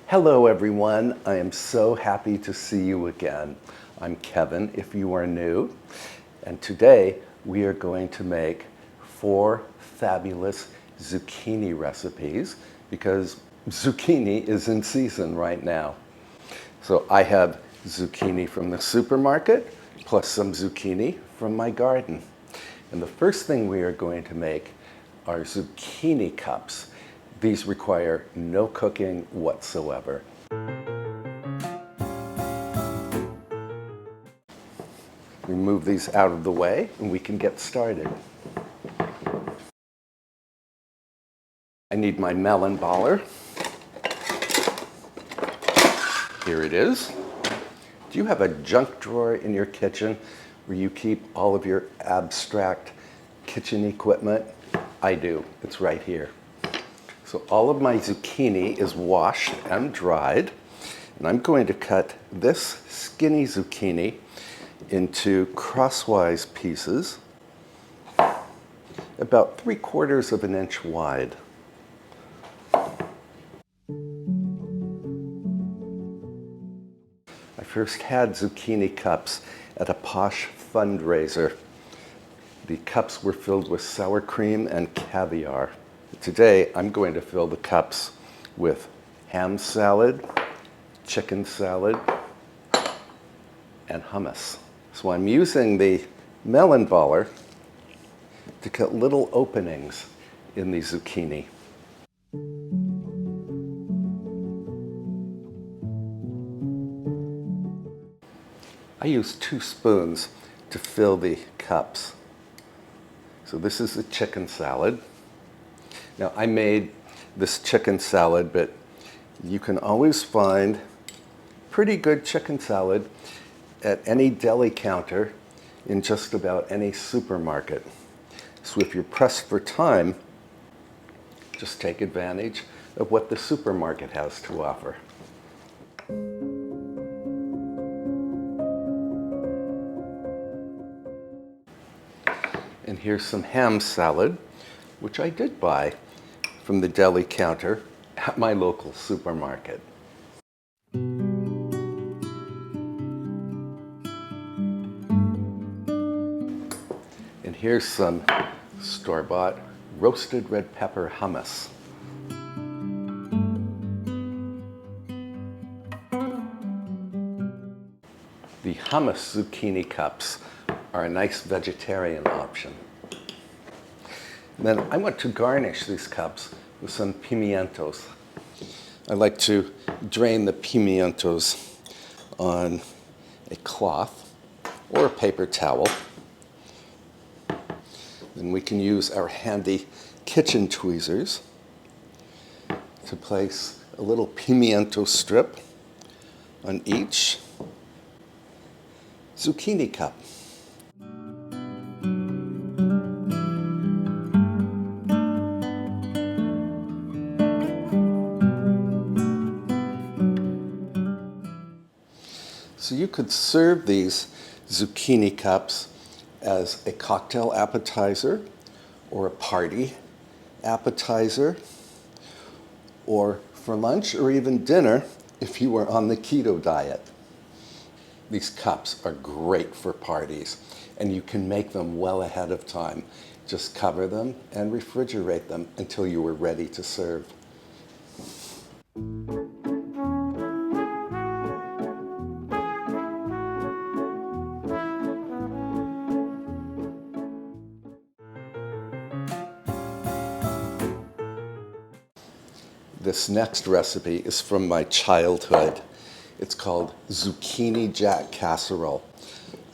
Hello everyone, I am so happy to see you again. I'm Kevin if you are new, and today we are going to make 4 fabulous zucchini recipes because zucchini is in season right now. So I have zucchini from the supermarket plus some zucchini from my garden. And the first thing we are going to make are zucchini cups. These require no cooking whatsoever. We move these out of the way and we can get started. I need my melon baller. Here it is. Do you have a junk drawer in your kitchen where you keep all of your abstract kitchen equipment? I do. It's right here. So all of my zucchini is washed and dried, and I'm going to cut this skinny zucchini into crosswise pieces, about 3/4 of an inch wide. I first had zucchini cups at a posh fundraiser. The cups were filled with sour cream and caviar. Today, I'm going to fill the cups with ham salad, chicken salad, and hummus. So I'm using the melon baller to cut little openings in the zucchini. I use 2 spoons to fill the cups. So this is the chicken salad. Now I made this chicken salad, but you can always find pretty good chicken salad at any deli counter in just about any supermarket. So if you're pressed for time, just take advantage of what the supermarket has to offer. And here's some ham salad, which I did buy from the deli counter at my local supermarket. And here's some store-bought roasted red pepper hummus. The hummus zucchini cups are a nice vegetarian option. Then I want to garnish these cups with some pimientos. I like to drain the pimientos on a cloth or a paper towel. Then we can use our handy kitchen tweezers to place a little pimiento strip on each zucchini cup. So you could serve these zucchini cups as a cocktail appetizer or a party appetizer, or for lunch or even dinner if you were on the keto diet. These cups are great for parties, and you can make them well ahead of time. Just cover them and refrigerate them until you are ready to serve. This next recipe is from my childhood. It's called Zucchini Jack casserole.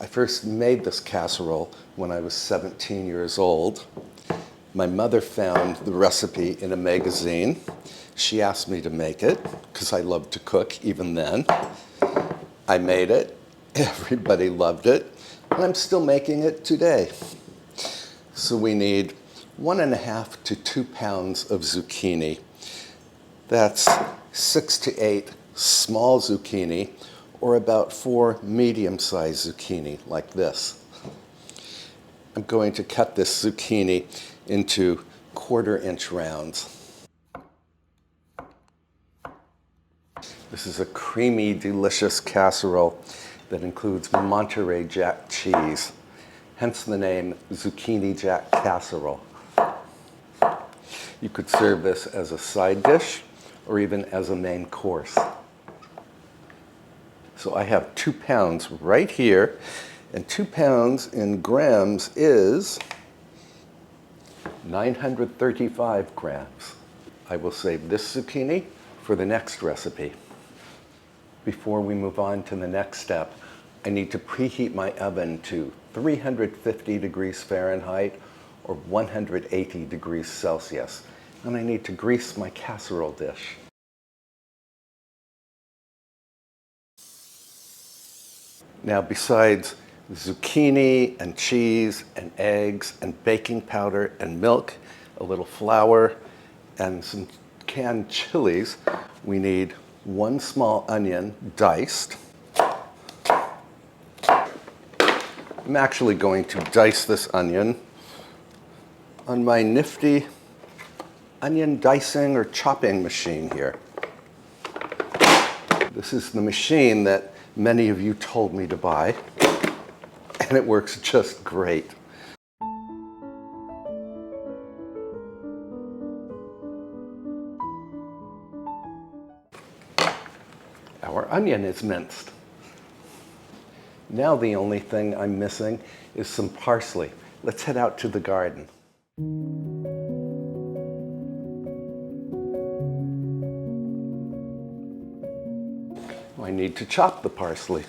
I first made this casserole when I was 17 years old. My mother found the recipe in a magazine. She asked me to make it because I loved to cook even then. I made it. Everybody loved it. And I'm still making it today. So we need 1.5 to 2 pounds of zucchini. That's 6 to 8 small zucchini, or about 4 medium-sized zucchini, like this. I'm going to cut this zucchini into 1/4 inch rounds. This is a creamy, delicious casserole that includes Monterey Jack cheese, hence the name Zucchini Jack Casserole. You could serve this as a side dish or even as a main course. So I have 2 pounds right here, and 2 pounds in grams is 935 grams. I will save this zucchini for the next recipe. Before we move on to the next step, I need to preheat my oven to 350 degrees Fahrenheit or 180 degrees Celsius. And I need to grease my casserole dish. Now, besides zucchini and cheese and eggs and baking powder and milk, a little flour, and some canned chilies, we need 1 small onion diced. I'm actually going to dice this onion on my nifty onion dicing or chopping machine here. This is the machine that many of you told me to buy, and it works just great. Our onion is minced. Now the only thing I'm missing is some parsley. Let's head out to the garden. I need to chop the parsley.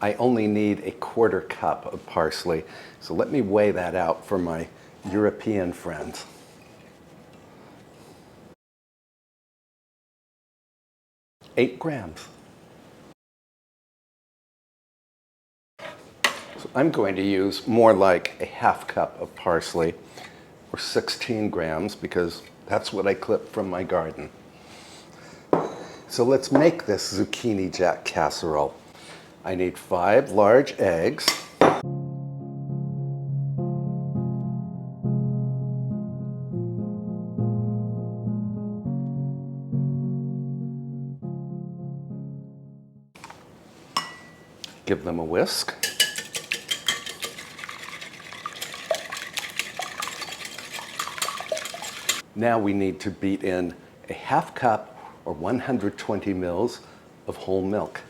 I only need a 1/4 cup of parsley, so let me weigh that out for my European friends. 8 grams. So I'm going to use more like a 1/2 cup of parsley, or 16 grams, because that's what I clipped from my garden. So let's make this zucchini jack casserole. I need 5 large eggs. Give them a whisk. Now we need to beat in a 1/2 cup or 120 mils of whole milk.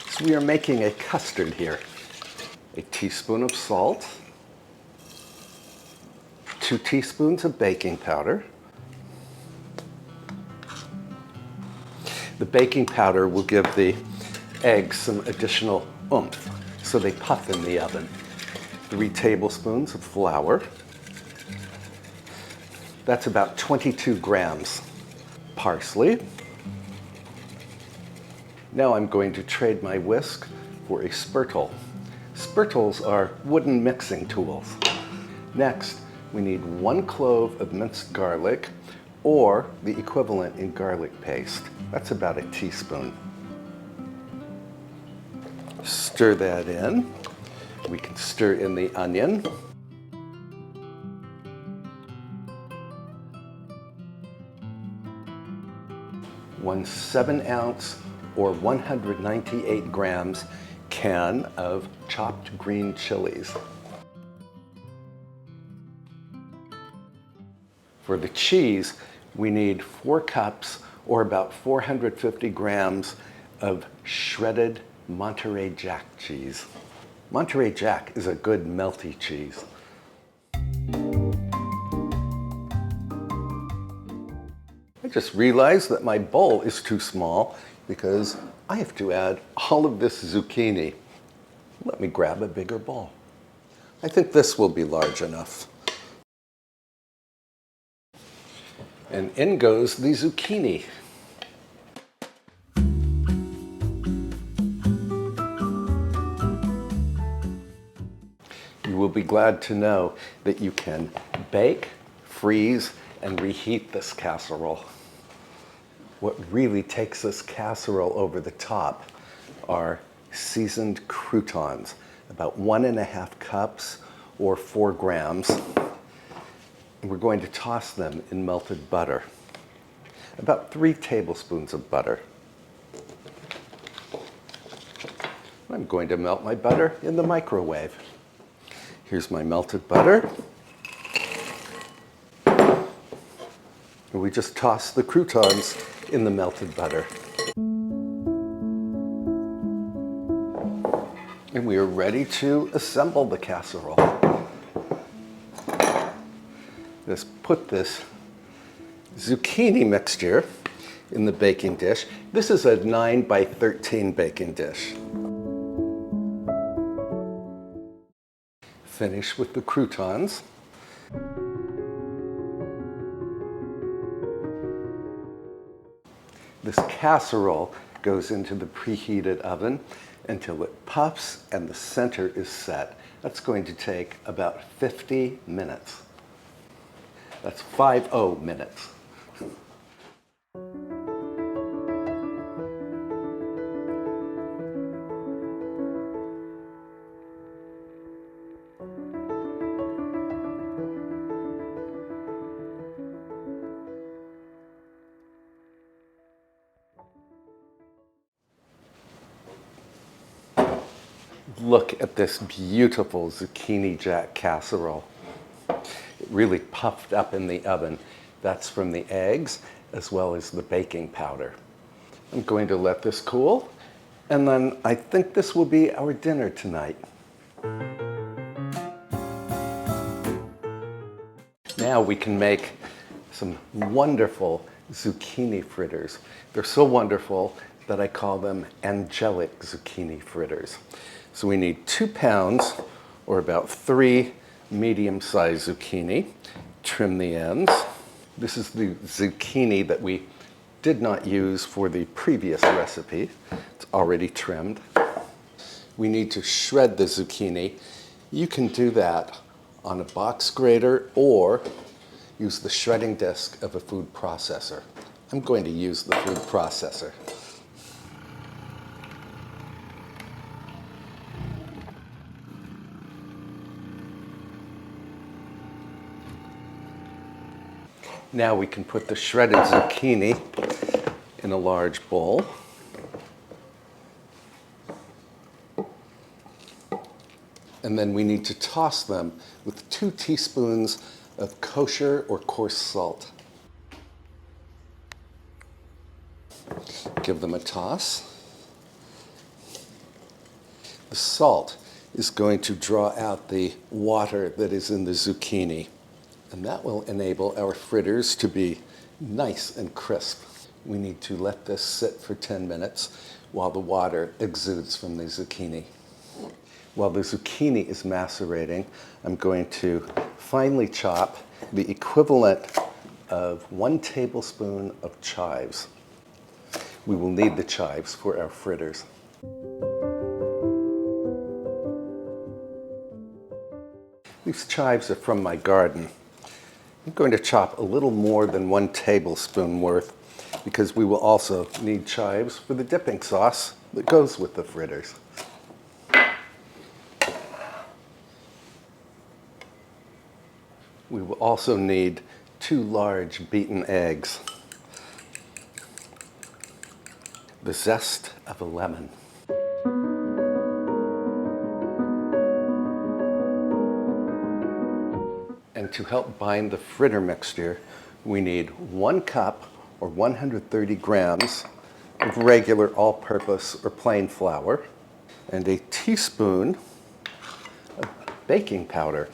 So we are making a custard here. A teaspoon of salt, 2 teaspoons of baking powder. The baking powder will give the eggs some additional oomph, so they puff in the oven. 3 tablespoons of flour. That's about 22 grams. Parsley. Now I'm going to trade my whisk for a spurtle. Spurtles are wooden mixing tools. Next, we need 1 clove of minced garlic, or the equivalent in garlic paste. That's about a teaspoon. Stir that in. We can stir in the onion. One 7-ounce or 198 grams can of chopped green chilies. For the cheese, we need 4 cups or about 450 grams of shredded Monterey Jack cheese. Monterey Jack is a good melty cheese. I just realized that my bowl is too small because I have to add all of this zucchini. Let me grab a bigger bowl. I think this will be large enough. And in goes the zucchini. You will be glad to know that you can bake, freeze, and reheat this casserole. What really takes this casserole over the top are seasoned croutons, about 1.5 cups or 4 grams. And we're going to toss them in melted butter. About 3 tablespoons of butter. I'm going to melt my butter in the microwave. Here's my melted butter. And we just toss the croutons in the melted butter. And we are ready to assemble the casserole. Just put this zucchini mixture in the baking dish. This is a 9 by 13 baking dish. Finish with the croutons. This casserole goes into the preheated oven until it puffs and the center is set. That's going to take about 50 minutes. That's 50 minutes. Look at this beautiful zucchini jack casserole. It really puffed up in the oven. That's from the eggs as well as the baking powder. I'm going to let this cool, and then I think this will be our dinner tonight. Now we can make some wonderful zucchini fritters. They're so wonderful that I call them Angelic zucchini fritters. So we need 2 pounds, or about 3 medium-sized zucchini. Trim the ends. This is the zucchini that we did not use for the previous recipe. It's already trimmed. We need to shred the zucchini. You can do that on a box grater or use the shredding disc of a food processor. I'm going to use the food processor. Now we can put the shredded zucchini in a large bowl. And then we need to toss them with 2 teaspoons of kosher or coarse salt. Give them a toss. The salt is going to draw out the water that is in the zucchini, and that will enable our fritters to be nice and crisp. We need to let this sit for 10 minutes while the water exudes from the zucchini. While the zucchini is macerating, I'm going to finely chop the equivalent of 1 tablespoon of chives. We will need the chives for our fritters. These chives are from my garden. I'm going to chop a little more than 1 tablespoon worth because we will also need chives for the dipping sauce that goes with the fritters. We will also need 2 large beaten eggs, the zest of a lemon, and to help bind the fritter mixture, we need 1 cup or 130 grams of regular all-purpose or plain flour and a teaspoon of baking powder,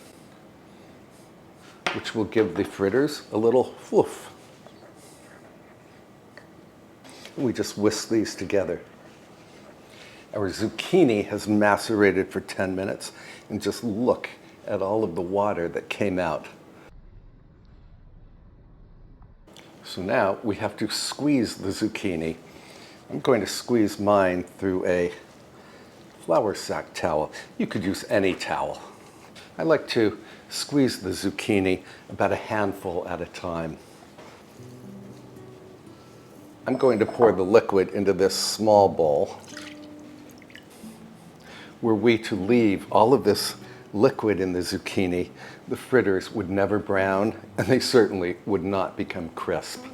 which will give the fritters a little woof. We just whisk these together. Our zucchini has macerated for 10 minutes, and just look at all of the water that came out. So now we have to squeeze the zucchini. I'm going to squeeze mine through a flour sack towel. You could use any towel. I like to squeeze the zucchini about a handful at a time. I'm going to pour the liquid into this small bowl. Were we to leave all of this liquid in the zucchini, the fritters would never brown, and they certainly would not become crisp.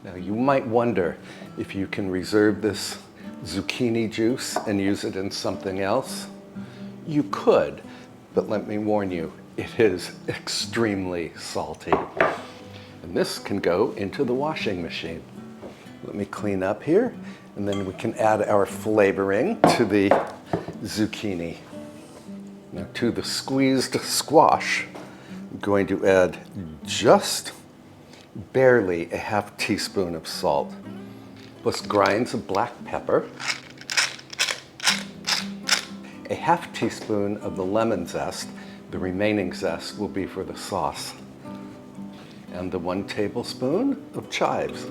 Now you might wonder if you can reserve this zucchini juice and use it in something else. You could, but let me warn you, it is extremely salty. And this can go into the washing machine. Let me clean up here, and then we can add our flavoring to the zucchini. Now to the squeezed squash, I'm going to add just barely a half teaspoon of salt, plus grinds of black pepper, a half teaspoon of the lemon zest. The remaining zest will be for the sauce, and the 1 tablespoon of chives.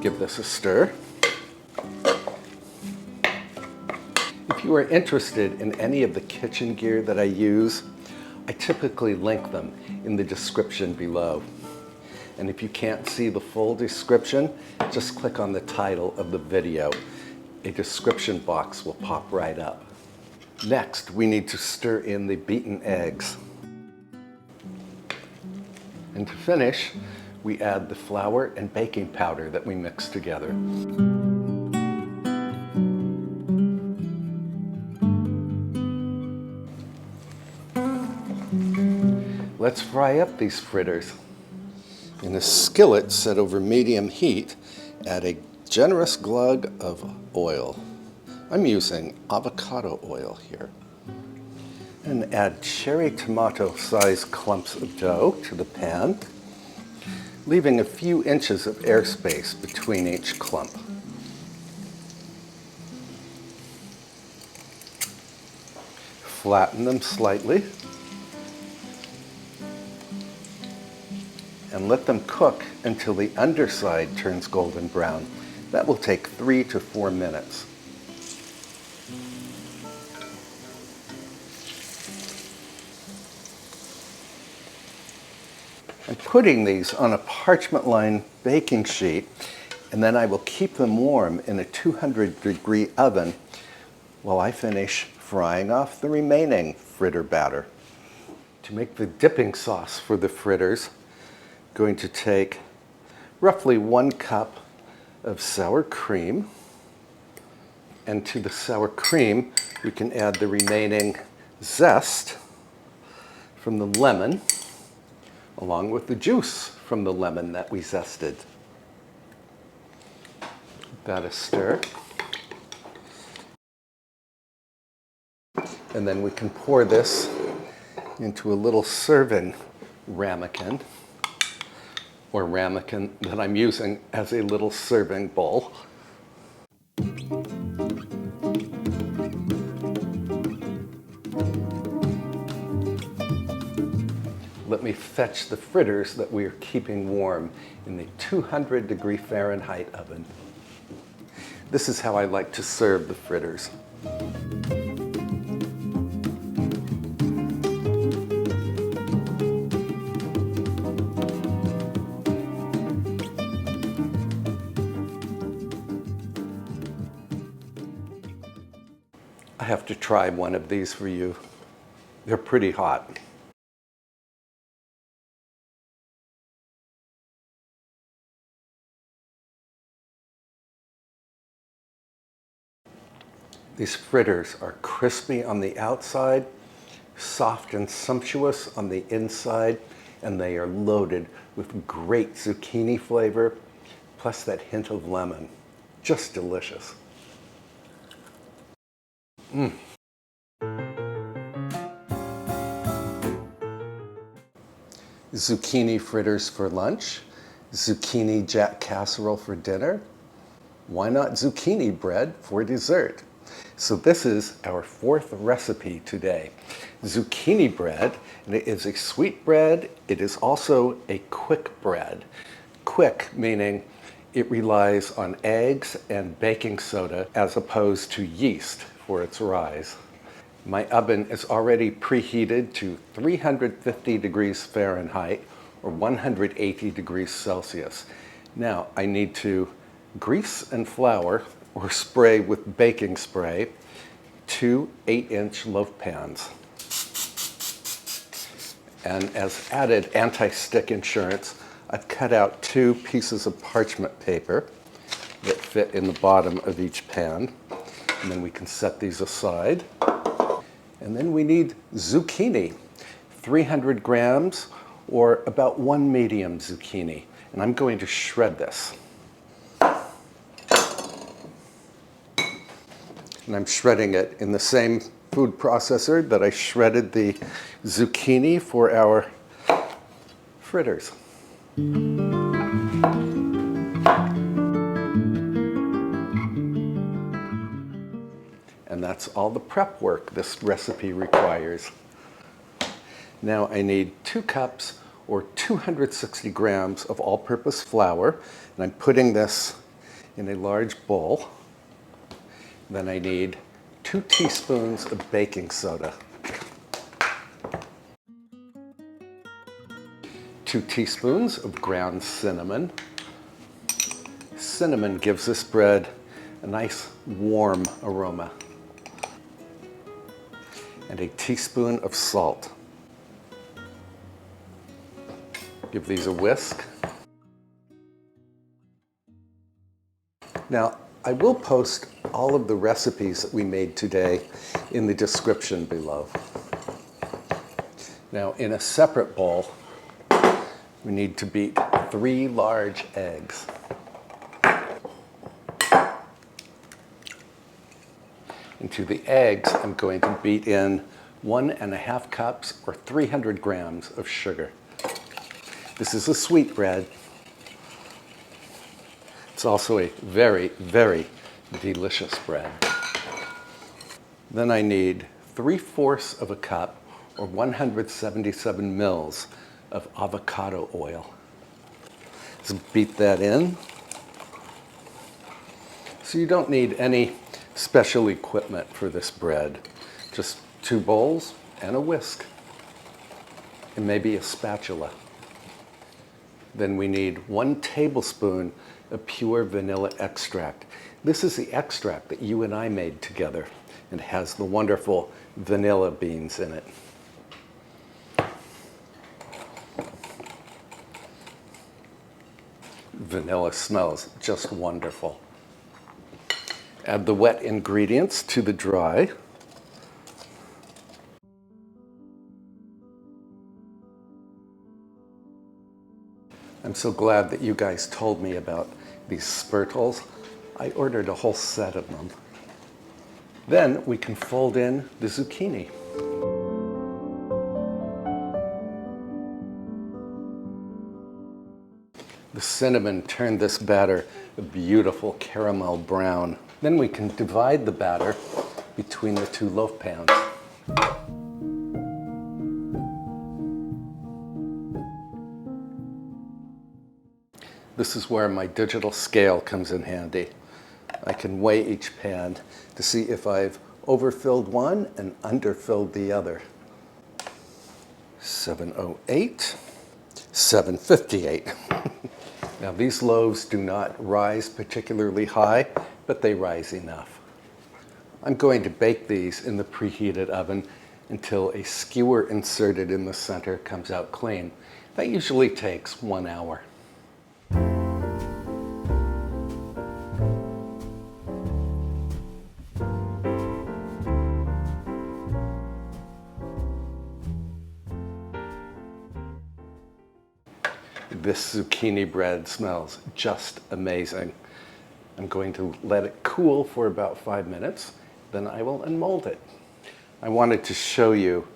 Give this a stir. If you are interested in any of the kitchen gear that I use, I typically link them in the description below. And if you can't see the full description, just click on the title of the video. A description box will pop right up. Next, we need to stir in the beaten eggs. And to finish, we add the flour and baking powder that we mixed together. Let's fry up these fritters. In a skillet set over medium heat, add a generous glug of oil. I'm using avocado oil here. And add cherry tomato sized clumps of dough to the pan, leaving a few inches of airspace between each clump. Flatten them slightly and let them cook until the underside turns golden brown. That will take 3 to 4 minutes. I'm putting these on a parchment-lined baking sheet, and then I will keep them warm in a 200-degree oven while I finish frying off the remaining fritter batter. To make the dipping sauce for the fritters, I'm going to take roughly 1 cup of sour cream, and to the sour cream we can add the remaining zest from the lemon, along with the juice from the lemon that we zested. Give that a stir. And then we can pour this into a little serving ramekin, or ramekin that I'm using as a little serving bowl. Let me fetch the fritters that we are keeping warm in the 200-degree Fahrenheit oven. This is how I like to serve the fritters. I have to try one of these for you. They're pretty hot. These fritters are crispy on the outside, soft and sumptuous on the inside, and they are loaded with great zucchini flavor, plus that hint of lemon. Just delicious. Zucchini fritters for lunch, zucchini jack casserole for dinner. Why not zucchini bread for dessert? So this is our 4th recipe today. Zucchini bread, and it is a sweet bread. It is also a quick bread. Quick meaning it relies on eggs and baking soda as opposed to yeast for its rise. My oven is already preheated to 350 degrees Fahrenheit or 180 degrees Celsius. Now I need to grease and flour or spray with baking spray 2 8-inch loaf pans. And as added anti-stick insurance, I've cut out 2 pieces of parchment paper that fit in the bottom of each pan. And then we can set these aside. And then we need zucchini, 300 grams or about 1 medium zucchini. And I'm going to shred this. And I'm shredding it in the same food processor that I shredded the zucchini for our fritters. And that's all the prep work this recipe requires. Now I need 2 cups or 260 grams of all-purpose flour, and I'm putting this in a large bowl. Then I need 2 teaspoons of baking soda, 2 teaspoons of ground cinnamon. Cinnamon gives this bread a nice warm aroma. And a teaspoon of salt. Give these a whisk. Now, I will post all of the recipes that we made today in the description below. Now, in a separate bowl, we need to beat 3 large eggs. Into the eggs, I'm going to beat in 1½ cups or 300 grams of sugar. This is a sweet bread. It's also a very, very delicious bread. Then I need 3/4 of a cup or 177 mils of avocado oil. So beat that in. So you don't need any special equipment for this bread. Just 2 bowls and a whisk. And maybe a spatula. Then we need 1 tablespoon of pure vanilla extract. This is the extract that you and I made together and has the wonderful vanilla beans in it. Vanilla smells just wonderful. Add the wet ingredients to the dry. I'm so glad that you guys told me about these spurtles. I ordered a whole set of them. Then we can fold in the zucchini. The cinnamon turned this batter a beautiful caramel brown. Then we can divide the batter between the 2 loaf pans. This is where my digital scale comes in handy. I can weigh each pan to see if I've overfilled one and underfilled the other. 708, 758. Now these loaves do not rise particularly high, but they rise enough. I'm going to bake these in the preheated oven until a skewer inserted in the center comes out clean. That usually takes 1 hour. This zucchini bread smells just amazing. I'm going to let it cool for about 5 minutes, then I will unmold it. I wanted to show you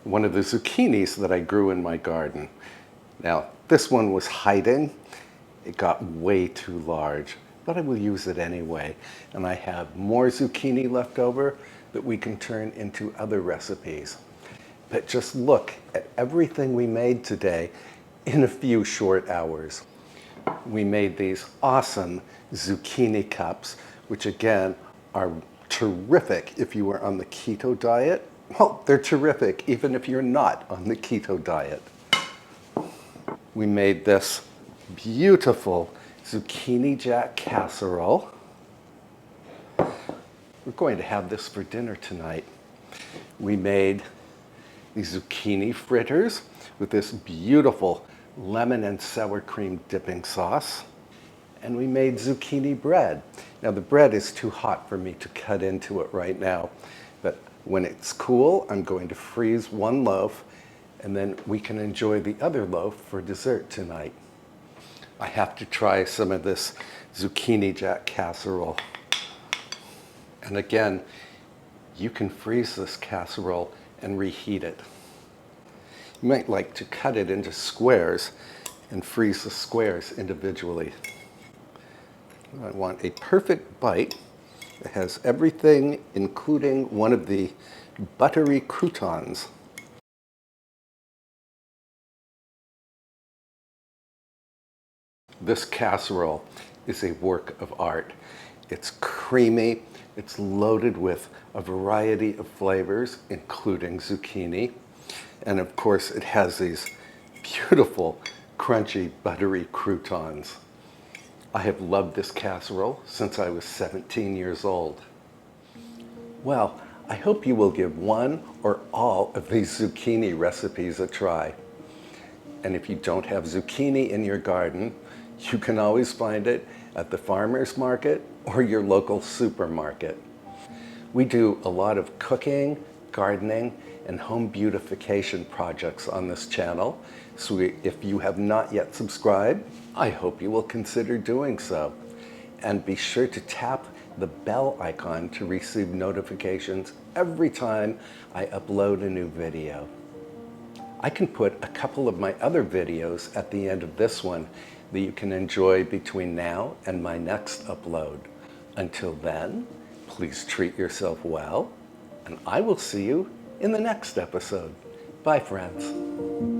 one of the zucchinis that I grew in my garden. Now, this one was hiding. It got way too large, but I will use it anyway. And I have more zucchini left over that we can turn into other recipes. But just look at everything we made today in a few short hours. We made these awesome zucchini cups, which again are terrific if you are on the keto diet. Well, they're terrific even if you're not on the keto diet. We made this beautiful zucchini jack casserole. We're going to have this for dinner tonight. We made these zucchini fritters with this beautiful lemon and sour cream dipping sauce. And we made zucchini bread. Now the bread is too hot for me to cut into it right now, but when it's cool, I'm going to freeze one loaf, and then we can enjoy the other loaf for dessert tonight. I have to try some of this zucchini jack casserole. And again, you can freeze this casserole and reheat it. You might like to cut it into squares and freeze the squares individually. I want a perfect bite that has everything, including one of the buttery croutons. This casserole is a work of art. It's creamy, it's loaded with a variety of flavors, including zucchini. And of course, it has these beautiful, crunchy, buttery croutons. I have loved this casserole since I was 17 years old. Well, I hope you will give one or all of these zucchini recipes a try. And if you don't have zucchini in your garden, you can always find it at the farmer's market or your local supermarket. We do a lot of cooking, gardening, and home beautification projects on this channel. So if you have not yet subscribed, I hope you will consider doing so. And be sure to tap the bell icon to receive notifications every time I upload a new video. I can put a couple of my other videos at the end of this one that you can enjoy between now and my next upload. Until then, please treat yourself well, and I will see you in the next episode. Bye, friends.